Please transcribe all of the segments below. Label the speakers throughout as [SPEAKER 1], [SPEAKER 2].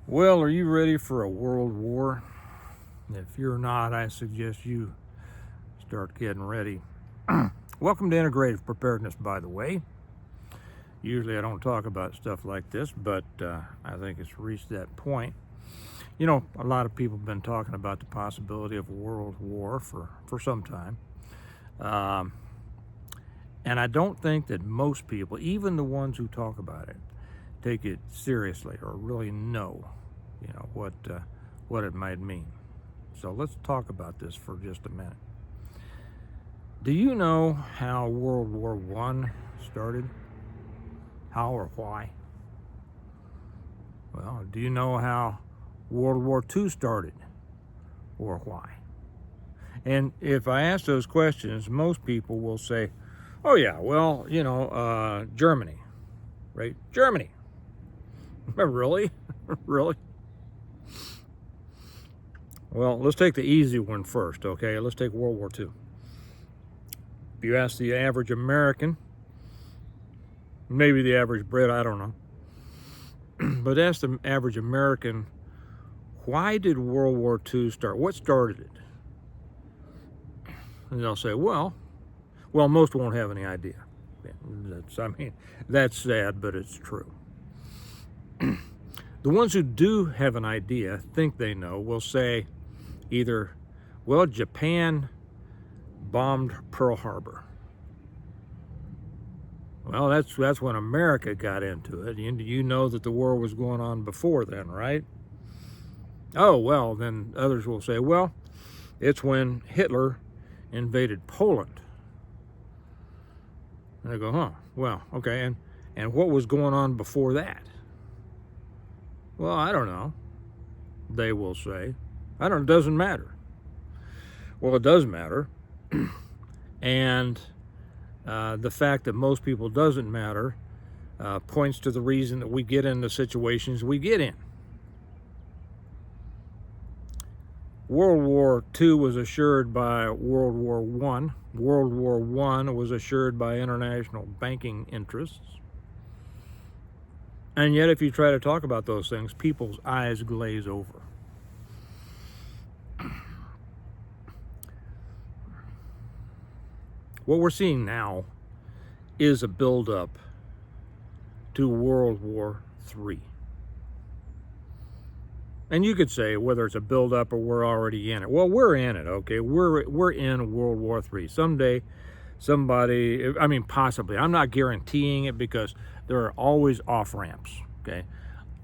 [SPEAKER 1] Well, are you ready for a world war? If you're not, I suggest you start getting ready. Welcome to Integrative Preparedness, by the way. Usually I don't talk about stuff like this, but I think it's reached that point. You know, a lot of people have been talking about the possibility of a world war for some time. And I don't think that most people, even the ones who talk about it, take it seriously or really know, what it might mean. So let's talk about this for just a minute. Do you know how World War I started? How or why? Well, do you know how World War II started or why? And if I ask those questions, most people will say, oh yeah, well, Germany, right? Germany. Really? Really? Well, let's take the easy one first, okay? Let's take World War II. If you ask the average American, maybe the average Brit, I don't know, but ask the average American, why did World War II start? What started it? And they'll say, well, most won't have any idea. That's sad, but it's true. The ones who do have an idea, think they know, will say either, well, Japan bombed Pearl Harbor. Well, that's when America got into it. You know that the war was going on before then, right? Oh, well, then others will say, well, it's when Hitler invaded Poland. And they go, huh, well, okay, and what was going on before that? Well, I don't know, they will say. It doesn't matter. Well, it does matter. And the fact that most people doesn't matter points to the reason that we get in the situations we get in. World War II was assured by World War I. World War I was assured by international banking interests. And yet, if you try to talk about those things, people's eyes glaze over. What we're seeing now is a buildup to World War III. And you could say whether it's a buildup or we're already in it. Well, we're in it, okay? We're in World War III. Someday, possibly. I'm not guaranteeing it because there are always off-ramps, okay?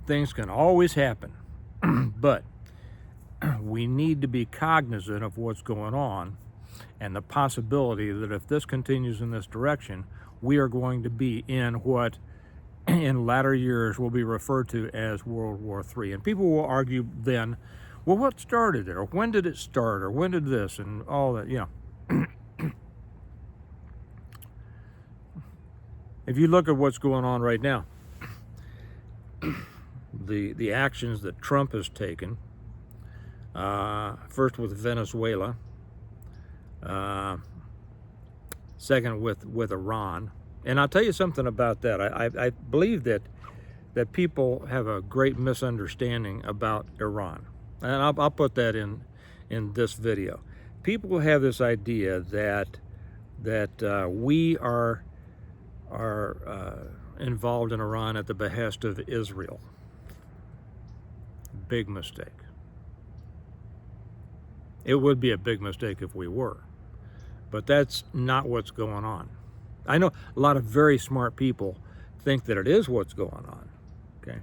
[SPEAKER 1] Things can always happen. But we need to be cognizant of what's going on and the possibility that if this continues in this direction, we are going to be in what in latter years will be referred to as World War III. And people will argue then, well, what started it? Or when did it start? Or when did this? And all that, If you look at what's going on right now, the actions that Trump has taken, first with Venezuela, second with Iran. And I'll tell you something about that. I believe that people have a great misunderstanding about Iran. And I'll put that in this video. People have this idea that we are involved in Iran at the behest of Israel. Big mistake. It would be a big mistake if we were. But that's not what's going on. I know a lot of very smart people think that it is what's going on, okay?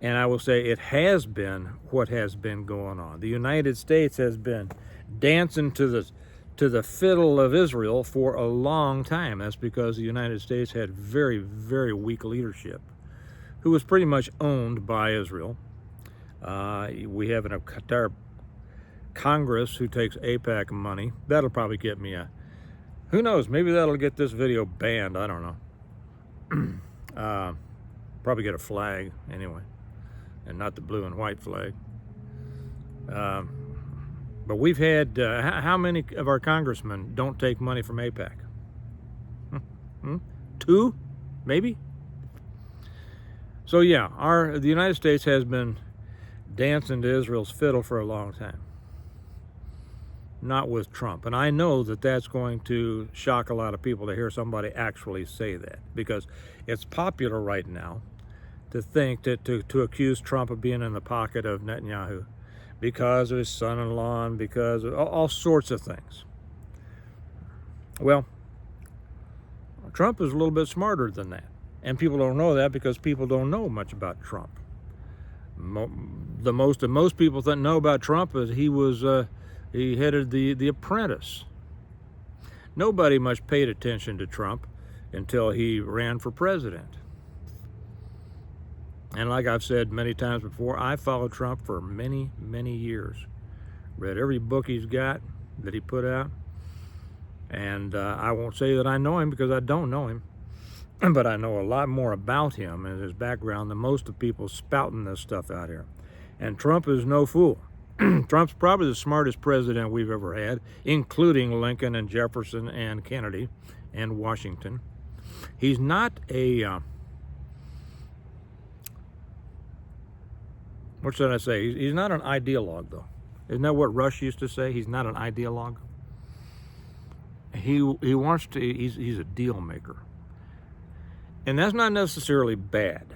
[SPEAKER 1] And I will say it has been what has been going on. The United States has been dancing to the fiddle of Israel for a long time. That's because the United States had very, very weak leadership who was pretty much owned by Israel. We have an entire Congress who takes AIPAC money. That'll probably get me who knows, maybe that'll get this video banned, I don't know. Probably get a flag anyway, and not the blue and white flag. But we've had, how many of our congressmen don't take money from AIPAC? 2, maybe? So yeah, the United States has been dancing to Israel's fiddle for a long time. Not with Trump. And I know that that's going to shock a lot of people to hear somebody actually say that, because it's popular right now to think that to accuse Trump of being in the pocket of Netanyahu because of his son-in-law and because of all sorts of things. Well, Trump is a little bit smarter than that. And people don't know that because people don't know much about Trump. The most that most people that know about Trump is he headed the Apprentice. Nobody much paid attention to Trump until he ran for president. And like I've said many times before, I followed Trump for many, many years. Read every book he's got that he put out. And I won't say that I know him because I don't know him. But I know a lot more about him and his background than most of the people spouting this stuff out here. And Trump is no fool. Trump's probably the smartest president we've ever had, including Lincoln and Jefferson and Kennedy and Washington. He's not a, what should I say? He's not an ideologue, though. Isn't that what Rush used to say? He's not an ideologue. He wants to, he's a deal maker. And that's not necessarily bad.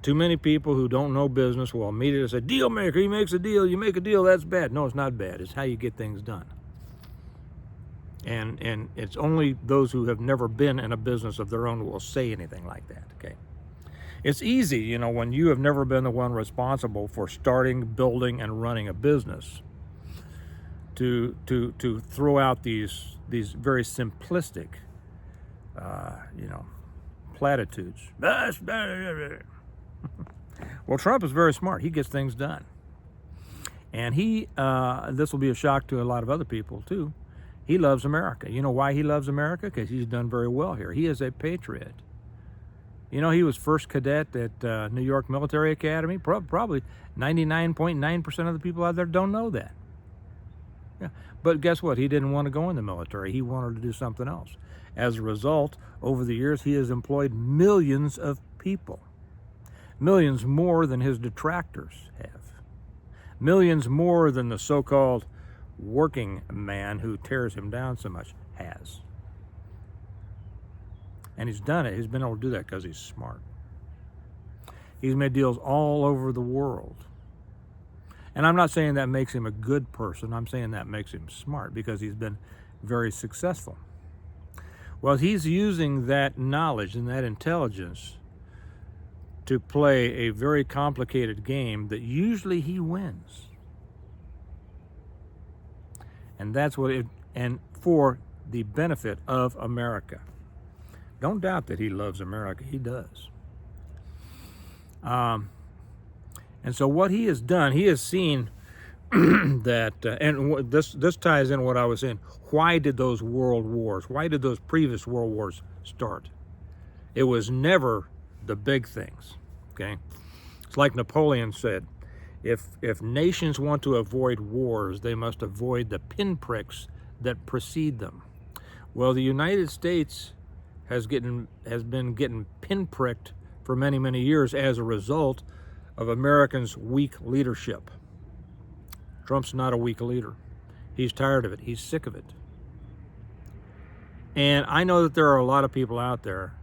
[SPEAKER 1] Too many people who don't know business will immediately say, deal maker, he makes a deal, you make a deal, that's bad. No, it's not bad. It's how you get things done. And it's only those who have never been in a business of their own who will say anything like that, okay? It's easy, you know, when you have never been the one responsible for starting, building, and running a business to throw out these very simplistic, you know, platitudes. Well, Trump is very smart. He gets things done. And this will be a shock to a lot of other people too, he loves America. You know why he loves America? Because he's done very well here. He is a patriot. You know, he was first cadet at New York Military Academy. Probably 99.9% of the people out there don't know that. Yeah. But guess what? He didn't want to go in the military. He wanted to do something else. As a result, over the years, he has employed millions of people. Millions more than his detractors have. Millions more than the so-called working man who tears him down so much has. And he's done it. He's been able to do that because he's smart. He's made deals all over the world. And I'm not saying that makes him a good person. I'm saying that makes him smart because he's been very successful. Well, he's using that knowledge and that intelligence to play a very complicated game that usually he wins. And that's what and for the benefit of America. Don't doubt that he loves America. He does. And so what he has done, he has seen that, and this ties in what I was saying. Why did those world wars, why did those previous world wars start? It was never the big things, okay? It's like Napoleon said, if nations want to avoid wars, they must avoid the pinpricks that precede them. Well, the United States has been getting pinpricked for many, many years as a result of Americans' weak leadership. Trump's not a weak leader. He's tired of it. He's sick of it. And I know that there are a lot of people out there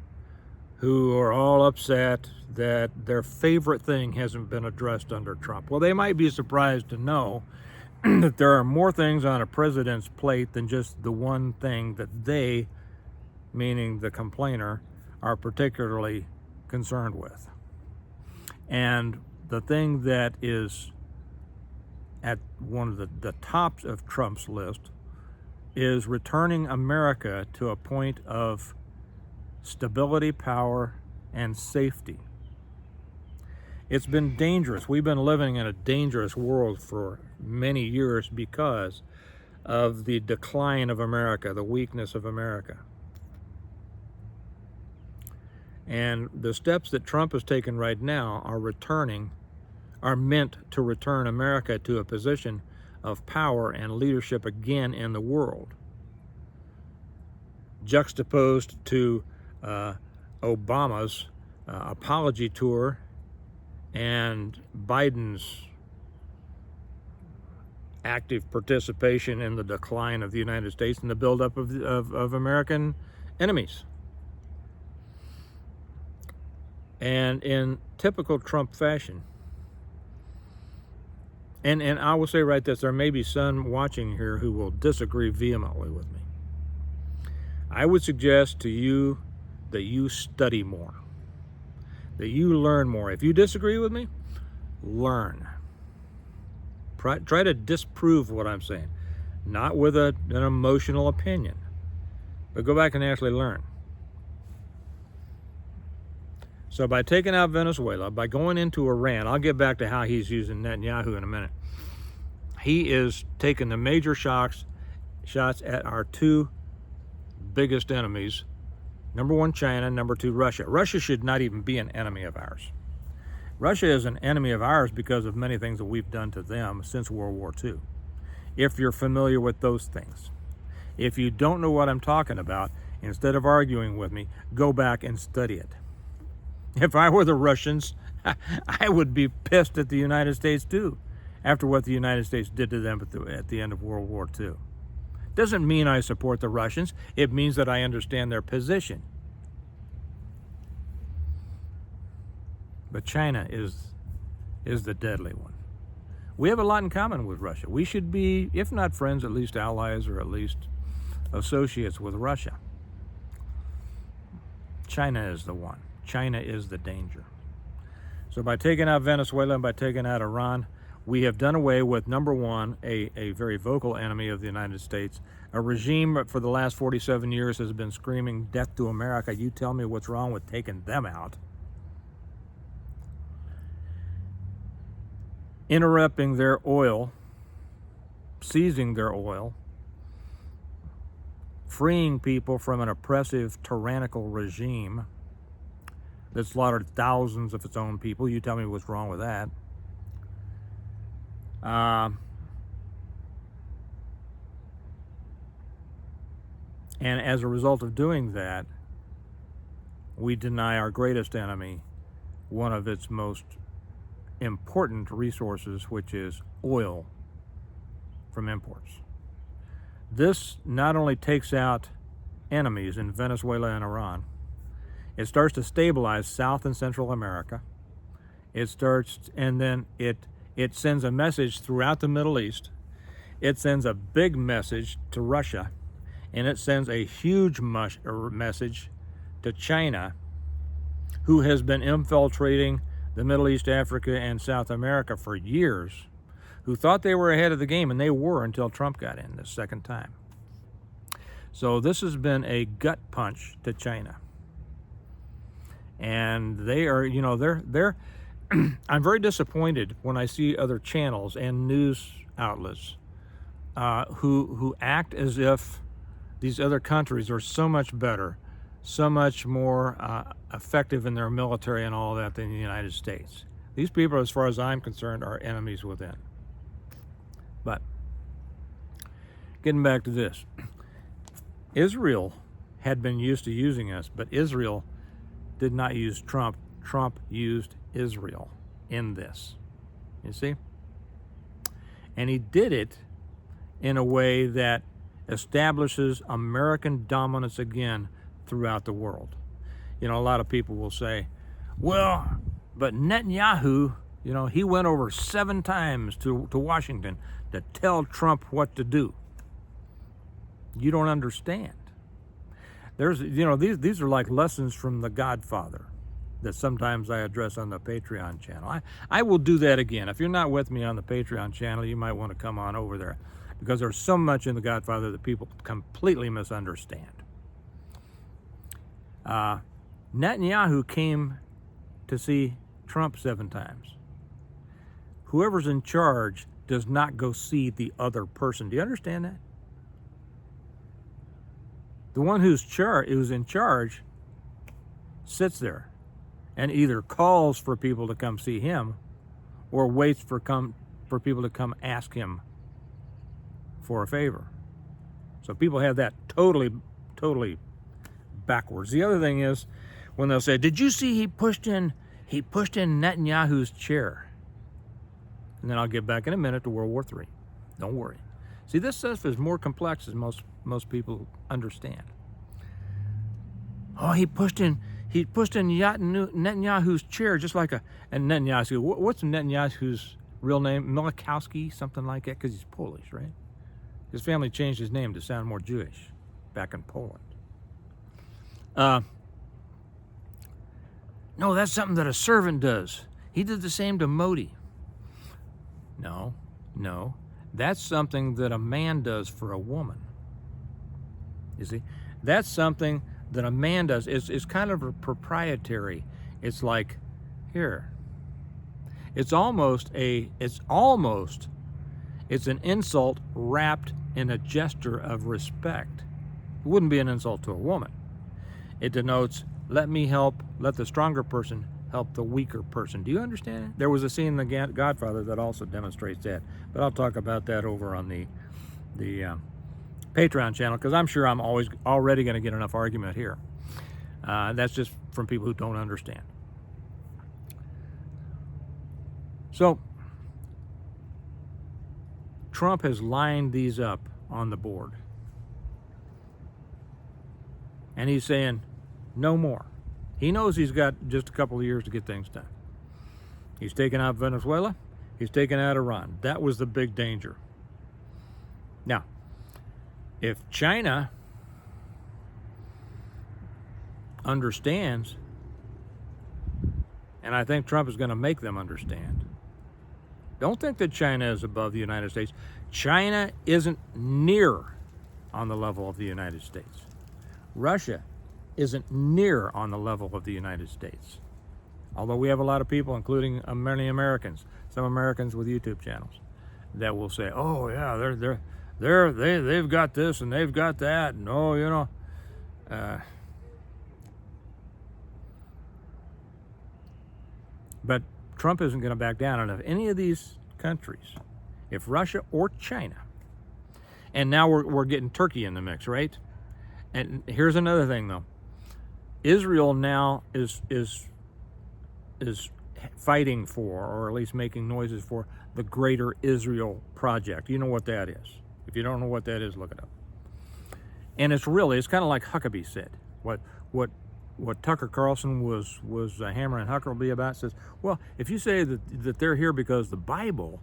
[SPEAKER 1] who are all upset that their favorite thing hasn't been addressed under Trump. Well, they might be surprised to know that there are more things on a president's plate than just the one thing that they, meaning the complainer, are particularly concerned with. And the thing that is at one of the tops of Trump's list is returning America to a point of stability, power, and safety. It's been dangerous. We've been living in a dangerous world for many years because of the decline of America, the weakness of America. And the steps that Trump has taken right now are meant to return America to a position of power and leadership again in the world, juxtaposed to Obama's apology tour and Biden's active participation in the decline of the United States and the buildup of American enemies. And in typical Trump fashion, and I will say right this, there may be some watching here who will disagree vehemently with me. I would suggest to you that you study more, that you learn more. If you disagree with me, learn. Try to disprove what I'm saying, not with an emotional opinion, but go back and actually learn. So by taking out Venezuela, by going into Iran, I'll get back to how he's using Netanyahu in a minute. He is taking the major shots at our two biggest enemies. Number one, China. Number two, Russia. Russia should not even be an enemy of ours. Russia is an enemy of ours because of many things that we've done to them since World War II. If you're familiar with those things. If you don't know what I'm talking about, instead of arguing with me, go back and study it. If I were the Russians, I would be pissed at the United States too, after what the United States did to them at the end of World War II. Doesn't mean I support the Russians. It means that I understand their position. But China is the deadly one. We have a lot in common with Russia. We should be, if not friends, at least allies or at least associates with Russia. China is the one. China is the danger. So by taking out Venezuela and by taking out Iran, we have done away with, number one, a very vocal enemy of the United States. A regime that for the last 47 years has been screaming death to America. You tell me what's wrong with taking them out. Interrupting their oil, seizing their oil, freeing people from an oppressive, tyrannical regime that slaughtered thousands of its own people. You tell me what's wrong with that. And as a result of doing that, we deny our greatest enemy one of its most important resources, which is oil from imports. This not only takes out enemies in Venezuela and Iran, it starts to stabilize South and Central America. And then it sends a message throughout the Middle East. It sends a big message to Russia, and it sends a huge message to China, who has been infiltrating the Middle East, Africa, and South America for years, who thought they were ahead of the game, and they were until Trump got in this second time. So this has been a gut punch to China. And they are, they're I'm very disappointed when I see other channels and news outlets who act as if these other countries are so much better, so much more effective in their military and all that than the United States. These people, as far as I'm concerned, are enemies within. But getting back to this, Israel had been used to using us, but Israel did not use Trump. Trump used Israel in this, you see? And he did it in a way that establishes American dominance again throughout the world. A lot of people will say, well, but Netanyahu, he went over 7 times to Washington to tell Trump what to do. You don't understand. There's, these are like lessons from The Godfather that sometimes I address on the Patreon channel. I will do that again. If you're not with me on the Patreon channel, you might want to come on over there, because there's so much in The Godfather that people completely misunderstand. Netanyahu came to see Trump 7 times. Whoever's in charge does not go see the other person. Do you understand that? The one who's in charge sits there and either calls for people to come see him or waits for people to come ask him for a favor. So people have that totally backwards. The other thing is when they'll say, did you see he pushed in Netanyahu's chair? And then I'll get back in a minute to World War III. Don't worry. See, this stuff is more complex than most people understand. Oh, he pushed in Netanyahu's chair just like and Netanyahu. What's Netanyahu's real name? Milikowski, something like that, because he's Polish, right? His family changed his name to sound more Jewish back in Poland. No, that's something that a servant does. He did the same to Modi. No, that's something that a man does for a woman. You see, that's something that a man does. It's kind of a proprietary. It's like, here. It's an insult wrapped in a gesture of respect. It wouldn't be an insult to a woman. It denotes, let the stronger person help the weaker person. Do you understand it? There was a scene in The Godfather that also demonstrates that. But I'll talk about that over on the Patreon channel, because I'm sure I'm already going to get enough argument here. That's just from people who don't understand. So, Trump has lined these up on the board. And he's saying, no more. He knows he's got just a couple of years to get things done. He's taken out Venezuela. He's taken out Iran. That was the big danger. Now, if China understands, and I think Trump is going to make them understand, don't think that China is above the United States. China isn't near on the level of the United States. Russia isn't near on the level of the United States. Although we have a lot of people, including many Americans, some Americans with YouTube channels, that will say, "Oh yeah, they've got this and they've got that," and oh, you know. But Trump isn't going to back down. And if any of these countries, if Russia or China, and now we're getting Turkey in the mix, right? And here's another thing, though. Israel now is fighting for, or at least making noises for, the Greater Israel Project. You know what that is. If you don't know what that is, look it up. And it's kind of like Huckabee said. What Tucker Carlson was hammering Huckabee about says, well, if you say that they're here because the Bible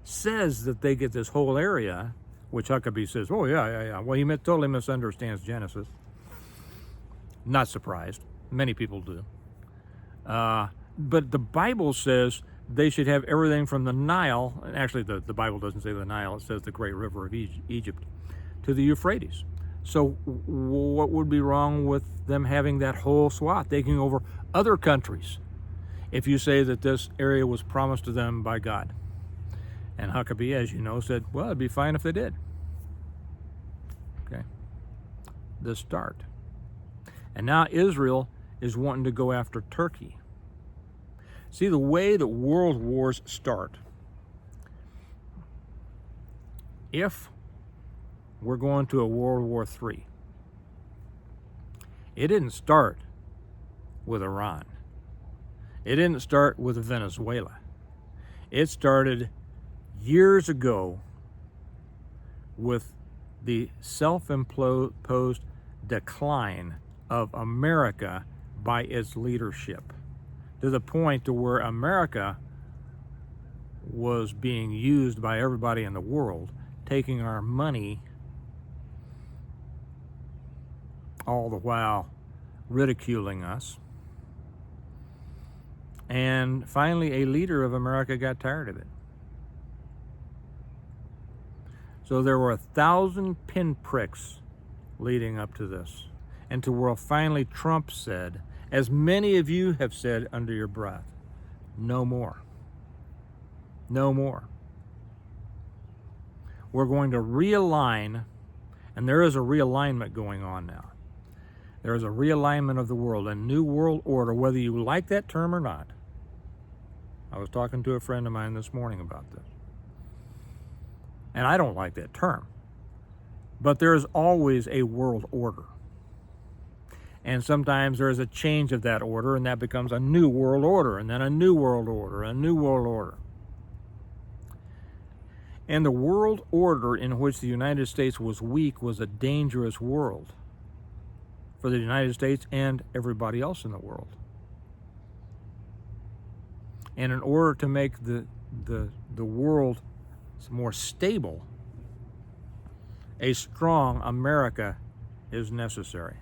[SPEAKER 1] says that they get this whole area, which Huckabee says, oh yeah. Well, he totally misunderstands Genesis. Not surprised. Many people do. But the Bible says they should have everything from the Nile, and actually the Bible doesn't say the Nile, it says the great river of Egypt, to the Euphrates. So what would be wrong with them having that whole swath, taking over other countries, if you say that this area was promised to them by God? And Huckabee, as you know, said, well, it'd be fine if they did. Okay. The start. And now Israel is wanting to go after Turkey. See, the way that world wars start, if we're going to a World War III, it didn't start with Iran. It didn't start with Venezuela. It started years ago with the self-imposed decline of America by its leadership, to the point to where America was being used by everybody in the world, taking our money, all the while ridiculing us. And finally, a leader of America got tired of it. So there were 1,000 pinpricks leading up to this. And to where finally Trump said, as many of you have said under your breath, no more. No more. We're going to realign, and there is a realignment going on now. There is a realignment of the world, a new world order, whether you like that term or not. I was talking to a friend of mine this morning about this. And I don't like that term. But there is always a world order. And sometimes there is a change of that order, and that becomes a new world order, and then a new world order, a new world order. And the world order in which the United States was weak was a dangerous world for the United States and everybody else in the world. And in order to make the world more stable, a strong America is necessary.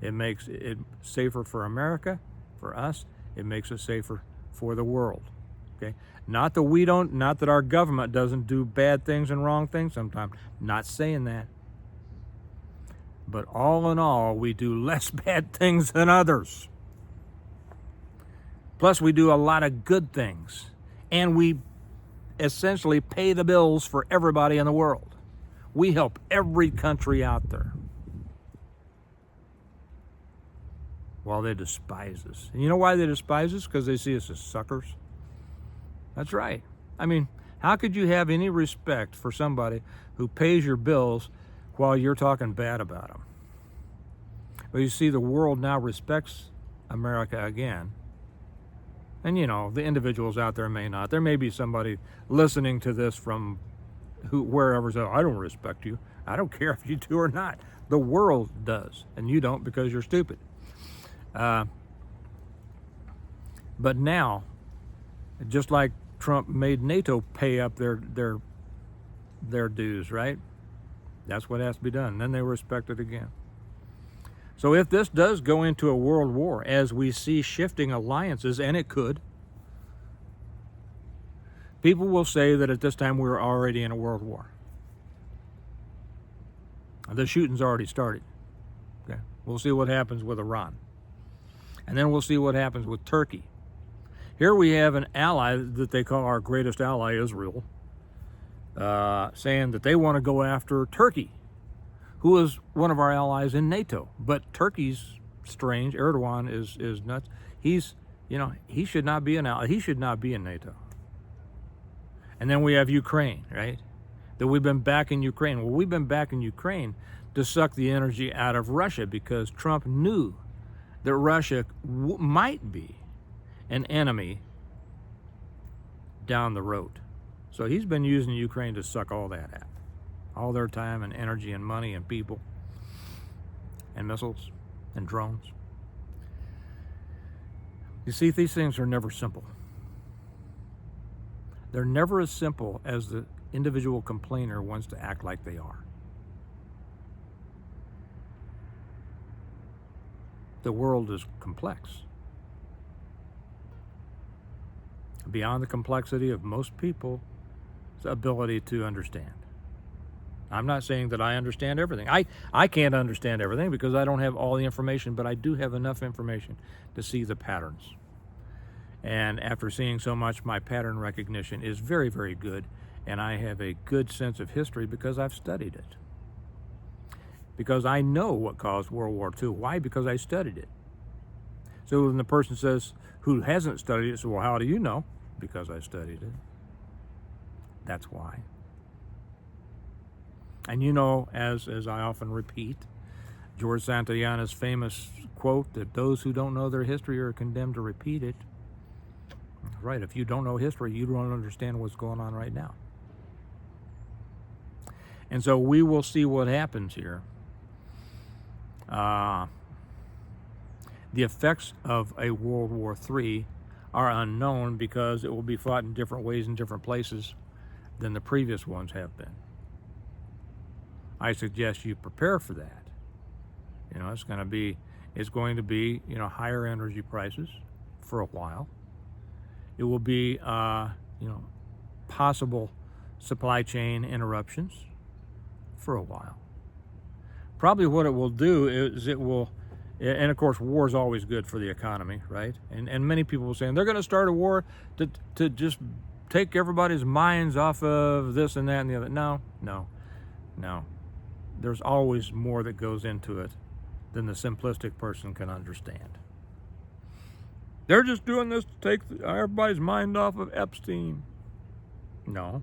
[SPEAKER 1] It makes it safer for America, for us. It makes it safer for the world. Okay? Not that our government doesn't do bad things and wrong things sometimes. Not saying that. But all in all, we do less bad things than others. Plus, we do a lot of good things. And we essentially pay the bills for everybody in the world. We help every country out there. While they despise us. And you know why they despise us? Because they see us as suckers. That's right. I mean, how could you have any respect for somebody who pays your bills while you're talking bad about them? Well, you see, the world now respects America again. And, you know, the individuals out there may not. There may be somebody listening to this from wherever says, I don't respect you. I don't care if you do or not. The world does. And you don't because you're stupid. But now, just like Trump made NATO pay up their dues, right? That's what has to be done. Then they respect it again. So if this does go into a world war, as we see shifting alliances, and it could, people will say that at this time we're already in a world war. The shooting's already started. Okay? We'll see what happens with Iran. And then we'll see what happens with Turkey. Here we have an ally that they call our greatest ally, Israel, saying that they want to go after Turkey, who is one of our allies in NATO. But Turkey's strange. Erdogan is nuts. He should not be an ally. He should not be in NATO. And then we have Ukraine, right? That we've been backing Ukraine. Well, we've been backing Ukraine to suck the energy out of Russia because Trump knew that Russia might be an enemy down the road. So he's been using Ukraine to suck all that out. All their time and energy and money and people and missiles and drones. You see, these things are never simple. They're never as simple as the individual complainer wants to act like they are. The world is complex. Beyond the complexity of most people's ability to understand. I'm not saying that I understand everything. I can't understand everything because I don't have all the information, but I do have enough information to see the patterns. And after seeing so much, my pattern recognition is very, very good, and I have a good sense of history because I've studied it. Because I know what caused World War II. Why? Because I studied it. So when the person says, who hasn't studied it, says, well, how do you know? Because I studied it. That's why. And you know, as I often repeat, George Santayana's famous quote that those who don't know their history are condemned to repeat it. Right, if you don't know history, you don't understand what's going on right now. And so we will see what happens here. The effects of a World War III are unknown because it will be fought in different ways in different places than the previous ones have been. I suggest you prepare for that. You know, it's going to be, higher energy prices for a while. It will be, possible supply chain interruptions for a while. Probably what it will do is it will, and of course war is always good for the economy, right? And many people will say they're going to start a war to just take everybody's minds off of this and that and the other. No. There's always more that goes into it than the simplistic person can understand. They're just doing this to take everybody's mind off of Epstein. No.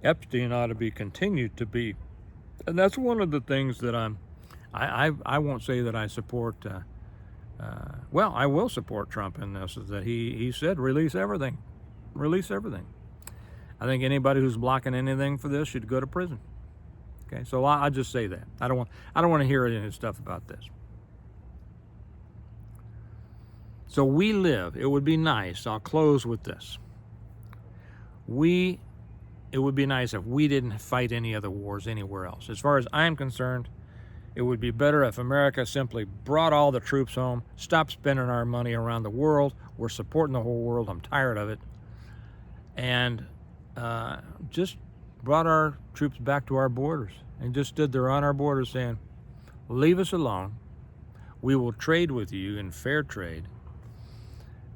[SPEAKER 1] Epstein ought to be continued to be. And that's one of the things that I won't say that I support, I will support Trump in this, is that he said release everything. Release everything. I think anybody who's blocking anything for this should go to prison. Okay, so I'll just say that. I don't want to hear any stuff about this. So we live. It would be nice. I'll close with this. It would be nice if we didn't fight any other wars anywhere else. As far as I'm concerned, it would be better if America simply brought all the troops home, stopped spending our money around the world. We're supporting the whole world. I'm tired of it. And just brought our troops back to our borders and just stood there on our borders saying, leave us alone. We will trade with you in fair trade.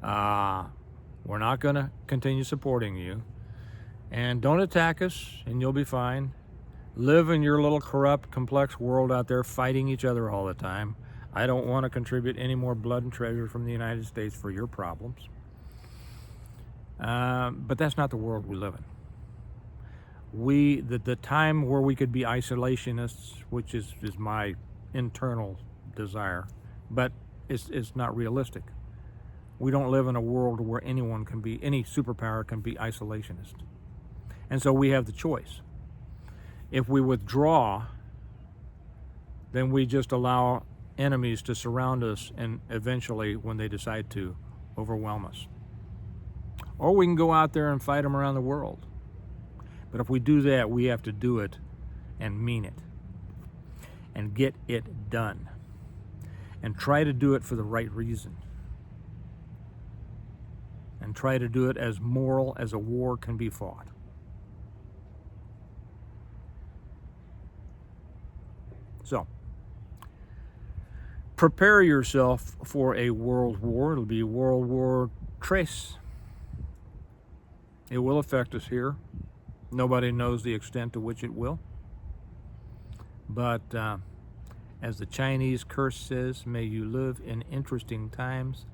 [SPEAKER 1] We're not going to continue supporting you. And don't attack us, and you'll be fine. Live in your little corrupt, complex world out there fighting each other all the time. I don't want to contribute any more blood and treasure from the United States for your problems. But that's not the world we live in. The time where we could be isolationists, which is my internal desire, but it's not realistic. We don't live in a world where any superpower can be isolationist. And so we have the choice. If we withdraw, then we just allow enemies to surround us and eventually, when they decide to, overwhelm us. Or we can go out there and fight them around the world. But if we do that, we have to do it and mean it and get it done and try to do it for the right reason and try to do it as moral as a war can be fought. So, prepare yourself for a world war. It'll be World War III. It will affect us here. Nobody knows the extent to which it will. But as the Chinese curse says, may you live in interesting times.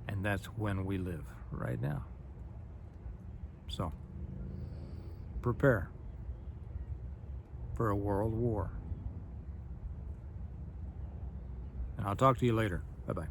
[SPEAKER 1] And that's when we live right now. So, prepare for a world war. And I'll talk to you later. Bye-bye.